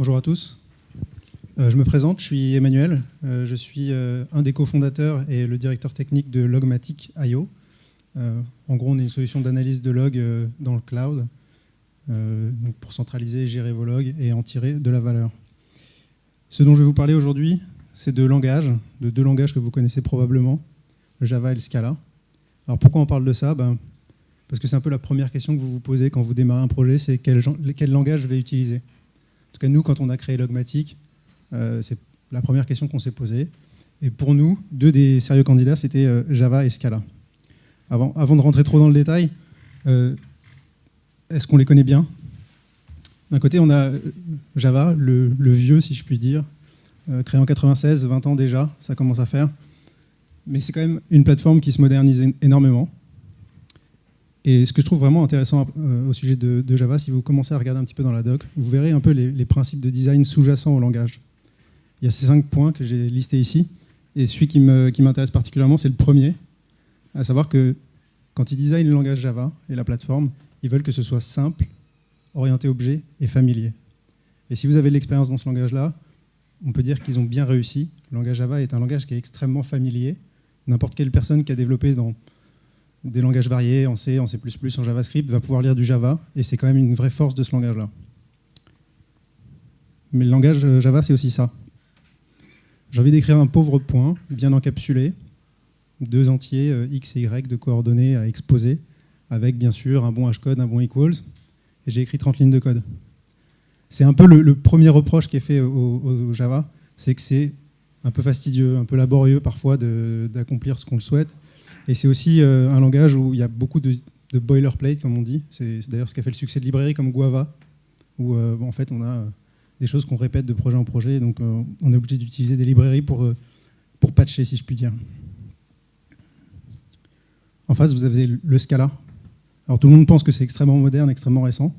Bonjour à tous. Je me présente, je suis Emmanuel. Je suis un des cofondateurs et le directeur technique de Logmatic.io. En gros, on est une solution d'analyse de logs dans le cloud donc pour centraliser, gérer vos logs et en tirer de la valeur. Ce dont je vais vous parler aujourd'hui, c'est de deux langages que vous connaissez probablement, le Java et le Scala. Alors pourquoi on parle de ça? Parce que c'est un peu la première question que vous vous posez quand vous démarrez un projet, c'est quel langage je vais utiliser. En tout cas, nous, quand on a créé Logmatic, c'est la première question qu'on s'est posée. Et pour nous, deux des sérieux candidats, c'était Java et Scala. Avant de rentrer trop dans le détail, est-ce qu'on les connaît bien? D'un côté, on a Java, le vieux, si je puis dire, créé en 96, 20 ans déjà, ça commence à faire. Mais c'est quand même une plateforme qui se modernise énormément. Et ce que je trouve vraiment intéressant au sujet de Java, si vous commencez à regarder un petit peu dans la doc, vous verrez un peu les principes de design sous-jacents au langage. Il y a ces 5 points que j'ai listés ici. Et celui qui m'intéresse particulièrement, c'est le premier, à savoir que quand ils designent le langage Java et la plateforme, ils veulent que ce soit simple, orienté objet et familier. Et si vous avez de l'expérience dans ce langage-là, on peut dire qu'ils ont bien réussi. Le langage Java est un langage qui est extrêmement familier. N'importe quelle personne qui a développé dans des langages variés, en C, en C++, en JavaScript, va pouvoir lire du Java, et c'est quand même une vraie force de ce langage-là. Mais le langage Java, c'est aussi ça. J'ai envie d'écrire un pauvre point, bien encapsulé, 2 entiers, x et y, de coordonnées à exposer, avec bien sûr un bon hashcode, un bon equals, et j'ai écrit 30 lignes de code. C'est un peu le premier reproche qui est fait au Java, c'est que c'est un peu fastidieux, un peu laborieux parfois d'accomplir ce qu'on le souhaite. Et c'est aussi un langage où il y a beaucoup de boilerplate, comme on dit. C'est d'ailleurs ce qui a fait le succès de librairies comme Guava, où en fait on a des choses qu'on répète de projet en projet, donc on est obligé d'utiliser des librairies pour patcher, si je puis dire. En face, vous avez le Scala. Alors tout le monde pense que c'est extrêmement moderne, extrêmement récent.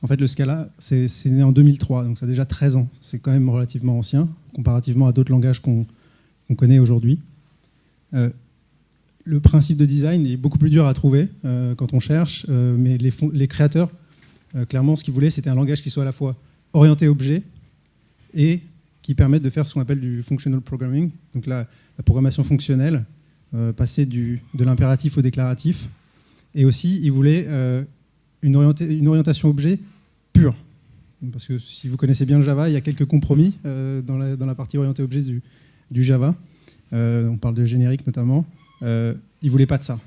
En fait, le Scala, c'est né en 2003, donc ça a déjà 13 ans. C'est quand même relativement ancien, comparativement à d'autres langages qu'on connaît aujourd'hui. Le principe de design est beaucoup plus dur à trouver quand on cherche, mais les créateurs, clairement, ce qu'ils voulaient, c'était un langage qui soit à la fois orienté objet et qui permette de faire ce qu'on appelle du functional programming, donc la programmation fonctionnelle, passer de l'impératif au déclaratif. Et aussi, ils voulaient une orientation objet pure. Parce que si vous connaissez bien le Java, il y a quelques compromis dans la partie orientée objet du Java. On parle de générique notamment. Ils ne voulaient pas de ça.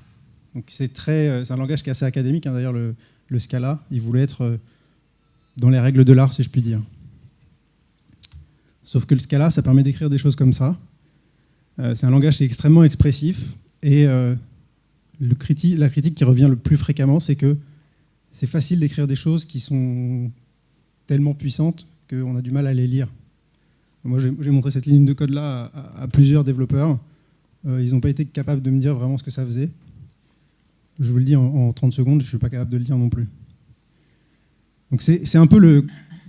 Donc c'est un langage qui est assez académique. Hein. D'ailleurs, le Scala, il voulait être dans les règles de l'art, si je puis dire. Sauf que le Scala, ça permet d'écrire des choses comme ça. C'est un langage qui est extrêmement expressif. Et la critique qui revient le plus fréquemment, c'est que c'est facile d'écrire des choses qui sont tellement puissantes qu'on a du mal à les lire. Moi, j'ai montré cette ligne de code-là à plusieurs développeurs. Ils n'ont pas été capables de me dire vraiment ce que ça faisait. Je vous le dis en 30 secondes, je ne suis pas capable de le dire non plus. Donc c'est un peu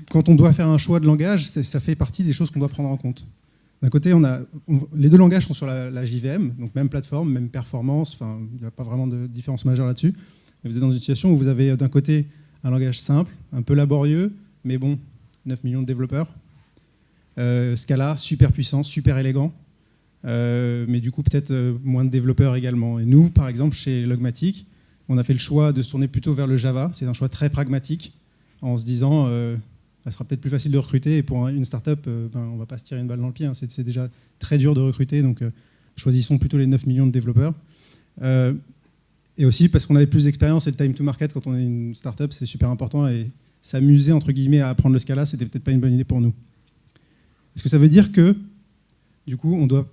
quand on doit faire un choix de langage, ça fait partie des choses qu'on doit prendre en compte. D'un côté, les deux langages sont sur la JVM, donc même plateforme, même performance, enfin, il n'y a pas vraiment de différence majeure là-dessus. Vous êtes dans une situation où vous avez d'un côté un langage simple, un peu laborieux, mais bon, 9 millions de développeurs. Scala, super puissant, super élégant, mais du coup peut-être moins de développeurs également. Et nous, par exemple, chez Logmatic, on a fait le choix de se tourner plutôt vers le Java. C'est un choix très pragmatique, en se disant ça sera peut-être plus facile de recruter, et pour une startup, on ne va pas se tirer une balle dans le pied. Hein. C'est déjà très dur de recruter, donc choisissons plutôt les 9 millions de développeurs. Et aussi parce qu'on avait plus d'expérience, et le time to market, quand on est une startup, c'est super important, et s'amuser, entre guillemets, à apprendre le Scala, c'était peut-être pas une bonne idée pour nous. Est-ce que ça veut dire que, du coup, on doit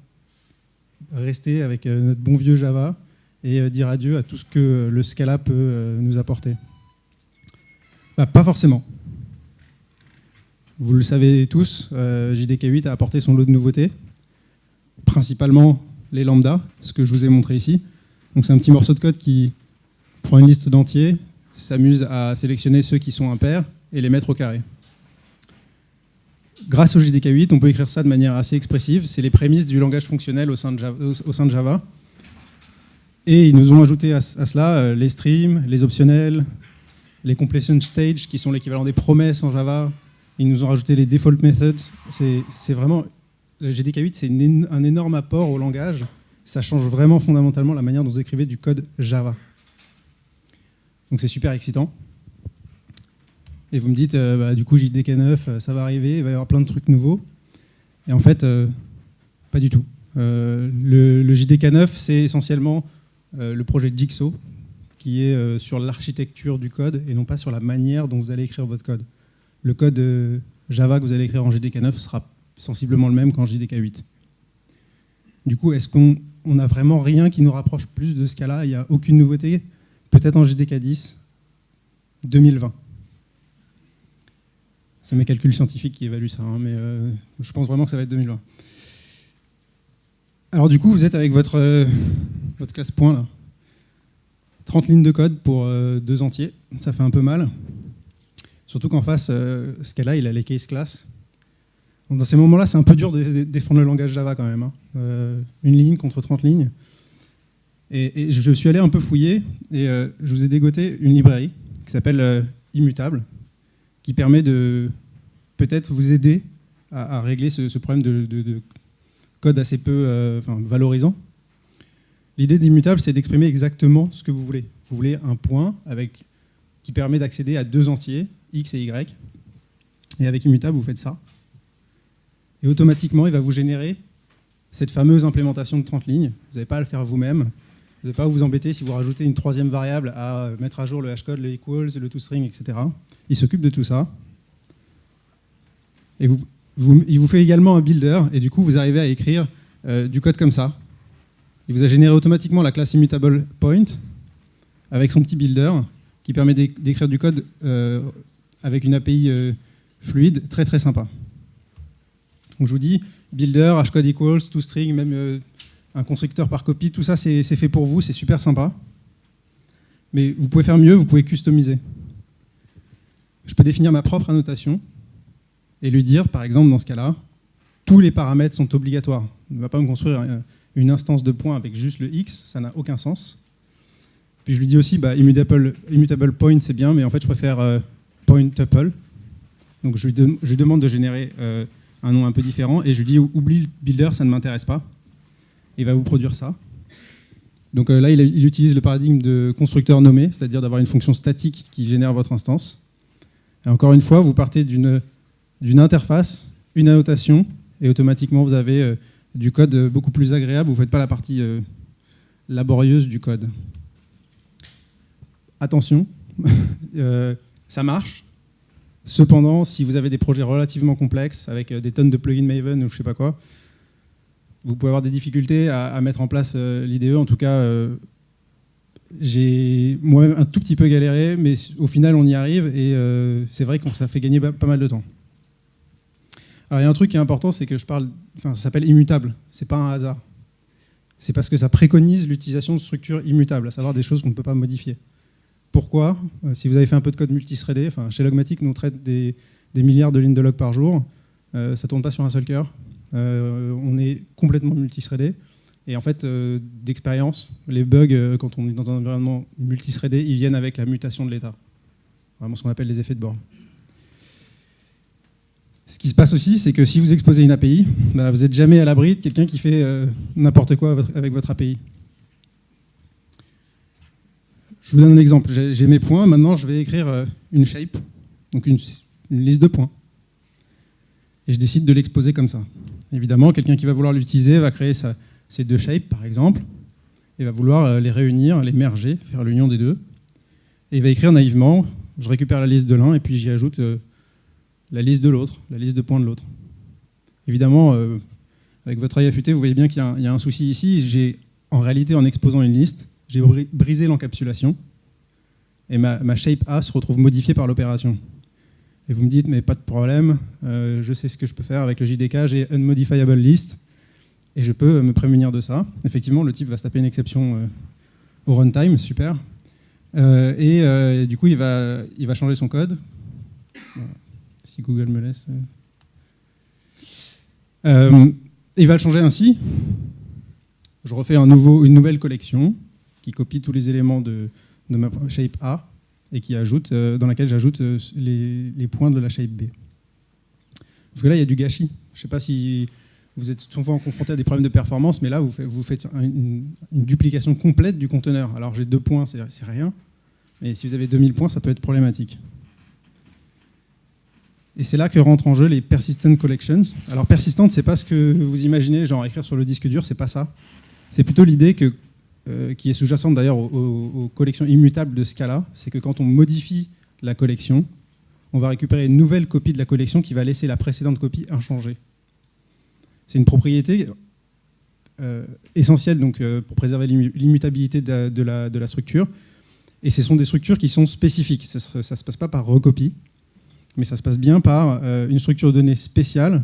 rester avec notre bon vieux Java et dire adieu à tout ce que le Scala peut nous apporter? Pas forcément. Vous le savez tous, JDK8 a apporté son lot de nouveautés, principalement les lambdas, ce que je vous ai montré ici. Donc c'est un petit morceau de code qui prend une liste d'entiers, s'amuse à sélectionner ceux qui sont impairs et les mettre au carré. Grâce au JDK8, on peut écrire ça de manière assez expressive. C'est les prémices du langage fonctionnel au sein de Java. Et ils nous ont ajouté à cela les streams, les optionnels, les completion stage, qui sont l'équivalent des promesses en Java, Ils nous ont rajouté les default methods. C'est vraiment, le JDK8, c'est un énorme apport au langage. Ça change vraiment fondamentalement la manière dont vous écrivez du code Java. Donc c'est super excitant. Et vous me dites, du coup, JDK9, ça va arriver, il va y avoir plein de trucs nouveaux. Et en fait, pas du tout. Le JDK9, c'est essentiellement le projet Jigsaw, qui est sur l'architecture du code et non pas sur la manière dont vous allez écrire votre code. Le code Java que vous allez écrire en JDK9 sera sensiblement le même qu'en JDK8. Du coup, est-ce qu'on n'a vraiment rien qui nous rapproche plus de ce cas-là? Il n'y a aucune nouveauté? Peut-être en JDK10 2020. C'est mes calculs scientifiques qui évaluent ça, hein, mais je pense vraiment que ça va être 2020. Alors du coup, vous êtes avec votre classe point, là. 30 lignes de code pour 2 entiers, ça fait un peu mal. Surtout qu'en face, Scala, il a les case classes. Donc, dans ces moments-là, c'est un peu dur de défendre le langage Java quand même. Hein. Une ligne contre 30 lignes. Et je suis allé un peu fouiller, et je vous ai dégoté une librairie qui s'appelle Immutable, qui permet de peut-être vous aider à régler ce problème de code assez peu valorisant. L'idée d'Immutable, c'est d'exprimer exactement ce que vous voulez. Vous voulez un point qui permet d'accéder à 2 entiers, x et y. Et avec Immutable, vous faites ça. Et automatiquement, il va vous générer cette fameuse implémentation de 30 lignes. Vous n'avez pas à le faire vous-même. Vous n'avez pas à vous embêter si vous rajoutez une 3e variable à mettre à jour le hashcode, le equals, le toString, etc. Il s'occupe de tout ça. Et il vous fait également un builder, et du coup, vous arrivez à écrire du code comme ça. Il vous a généré automatiquement la classe Immutable Point avec son petit builder qui permet d'écrire du code avec une API fluide, très très sympa. Donc je vous dis, builder, hashcode equals, toString, même un constructeur par copie, tout ça c'est fait pour vous, c'est super sympa. Mais vous pouvez faire mieux, vous pouvez customiser. Je peux définir ma propre annotation et lui dire, par exemple, dans ce cas-là, tous les paramètres sont obligatoires. On ne va pas me construire une instance de point avec juste le x, ça n'a aucun sens. Puis je lui dis aussi, immutable point c'est bien, mais en fait je préfère point tuple. Donc je lui demande de générer un nom un peu différent, et je lui dis, oublie le builder, ça ne m'intéresse pas. Il va vous produire ça. Donc là, il utilise le paradigme de constructeur nommé, c'est-à-dire d'avoir une fonction statique qui génère votre instance. Et encore une fois, vous partez d'une interface, une annotation, et automatiquement vous avez du code beaucoup plus agréable, vous ne faites pas la partie laborieuse du code. Attention, ça marche. Cependant, si vous avez des projets relativement complexes, avec des tonnes de plugins Maven ou je ne sais pas quoi, vous pouvez avoir des difficultés à mettre en place l'IDE. En tout cas, j'ai moi-même un tout petit peu galéré, mais au final, on y arrive, et c'est vrai que ça fait gagner pas mal de temps. Alors, il y a un truc qui est important, c'est que ça s'appelle immutable. C'est pas un hasard. C'est parce que ça préconise l'utilisation de structures immutables, à savoir des choses qu'on ne peut pas modifier. Pourquoi? Si vous avez fait un peu de code multithreadé, chez Logmatic, nous on traite des milliards de lignes de log par jour. Ça ne tourne pas sur un seul cœur. On est complètement multithreadé. Et en fait, d'expérience, les bugs, quand on est dans un environnement multithreadé, ils viennent avec la mutation de l'état. Vraiment ce qu'on appelle les effets de bord. Ce qui se passe aussi, c'est que si vous exposez une API, vous n'êtes jamais à l'abri de quelqu'un qui fait n'importe quoi avec votre API. Je vous donne un exemple. J'ai mes points. Maintenant, je vais écrire une shape, donc une liste de points. Et je décide de l'exposer comme ça. Évidemment, quelqu'un qui va vouloir l'utiliser va créer ces 2 shapes, par exemple, et va vouloir les réunir, les merger, faire l'union des deux. Et il va écrire naïvement, je récupère la liste de l'un, et puis j'y ajoute la liste de l'autre, la liste de points de l'autre. Évidemment, avec votre œil affûté, vous voyez bien qu'il y a un souci ici. En réalité, en exposant une liste, j'ai brisé l'encapsulation, et ma shape A se retrouve modifiée par l'opération. Et vous me dites, mais pas de problème, je sais ce que je peux faire avec le JDK, j'ai unmodifiable list, et je peux me prémunir de ça. Effectivement, le type va se taper une exception au runtime, super. Et du coup, il va changer son code. Voilà. Si Google me laisse. Il va le changer ainsi. Je refais une nouvelle collection qui copie tous les éléments de ma shape A et dans laquelle j'ajoute les points de la shape B. Parce que là, il y a du gâchis. Je ne sais pas si vous êtes souvent confronté à des problèmes de performance, mais là, vous faites une duplication complète du conteneur. Alors, j'ai 2 points, c'est rien. Mais si vous avez 2000 points, ça peut être problématique. Et c'est là que rentrent en jeu les persistent collections. Alors, persistent, c'est pas ce que vous imaginez, genre écrire sur le disque dur, c'est pas ça. C'est plutôt l'idée qui est sous-jacente d'ailleurs aux collections immutables de Scala, c'est que quand on modifie la collection, on va récupérer une nouvelle copie de la collection qui va laisser la précédente copie inchangée. C'est une propriété essentielle donc, pour préserver l'immutabilité de la structure. Et ce sont des structures qui sont spécifiques. Ça ne se passe pas par recopie, mais ça se passe bien par une structure de données spéciale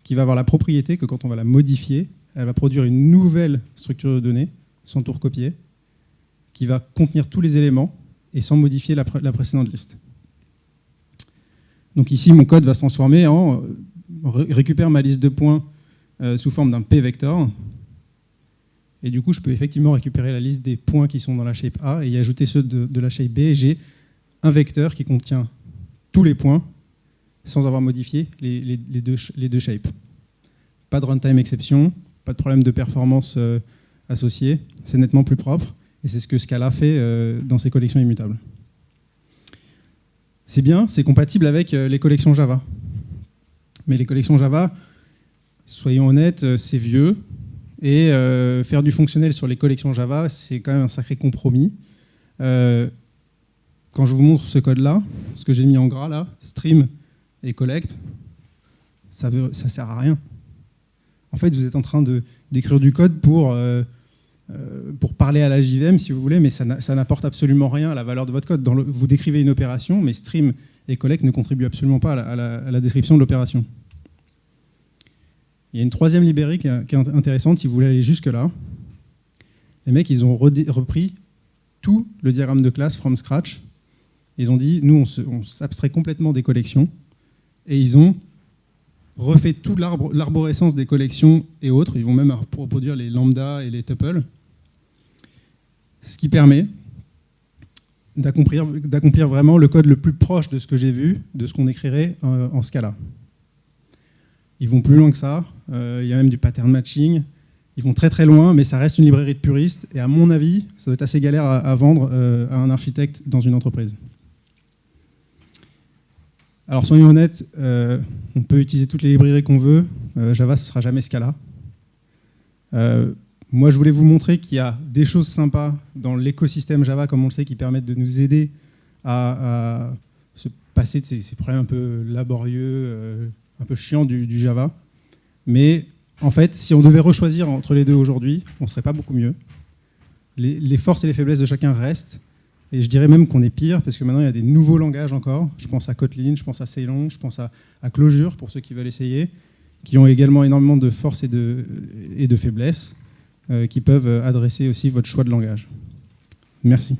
qui va avoir la propriété que quand on va la modifier, elle va produire une nouvelle structure de données, sans tout recopier, qui va contenir tous les éléments et sans modifier la précédente liste. Donc ici, mon code va se transformer en récupère ma liste de points sous forme d'un p-vector. Et du coup, je peux effectivement récupérer la liste des points qui sont dans la shape A et y ajouter ceux de la shape B. Et j'ai un vecteur qui contient tous les points sans avoir modifié les deux shapes. Pas de runtime exception, pas de problème de performance associé. C'est nettement plus propre. Et c'est ce que Scala fait dans ses collections immutables. C'est bien, c'est compatible avec les collections Java. Mais les collections Java, soyons honnêtes, c'est vieux. Et faire du fonctionnel sur les collections Java, c'est quand même un sacré compromis. Quand je vous montre ce code-là, ce que j'ai mis en gras là, stream et collect, ça sert à rien. En fait, vous êtes en train d'écrire du code pour parler à la JVM, si vous voulez, mais ça n'apporte absolument rien à la valeur de votre code. Vous décrivez une opération, mais stream et collect ne contribuent absolument pas à la description de l'opération. Il y a une troisième librairie qui est intéressante, si vous voulez aller jusque-là. Les mecs, ils ont repris tout le diagramme de classe from scratch. Ils ont dit, nous, on s'abstrait complètement des collections. Et ils ont refait toute l'arborescence des collections et autres. Ils vont même reproduire les lambda et les tuples. Ce qui permet d'accomplir vraiment le code le plus proche de ce que j'ai vu, de ce qu'on écrirait en Scala. Ils vont plus loin que ça. Il y a même du pattern matching. Ils vont très très loin, mais ça reste une librairie de puristes. Et à mon avis, ça doit être assez galère à vendre à un architecte dans une entreprise. Alors soyons honnêtes, on peut utiliser toutes les librairies qu'on veut. Java, ce ne sera jamais Scala. Moi, je voulais vous montrer qu'il y a des choses sympas dans l'écosystème Java, comme on le sait, qui permettent de nous aider à se passer de ces problèmes un peu laborieux, un peu chiants du Java. Mais en fait, si on devait rechoisir entre les deux aujourd'hui, on ne serait pas beaucoup mieux. Les forces et les faiblesses de chacun restent. Et je dirais même qu'on est pire, parce que maintenant, il y a des nouveaux langages encore. Je pense à Kotlin, je pense à Ceylon, je pense à Clojure, pour ceux qui veulent essayer, qui ont également énormément de forces et de faiblesses, qui peuvent adresser aussi votre choix de langage. Merci.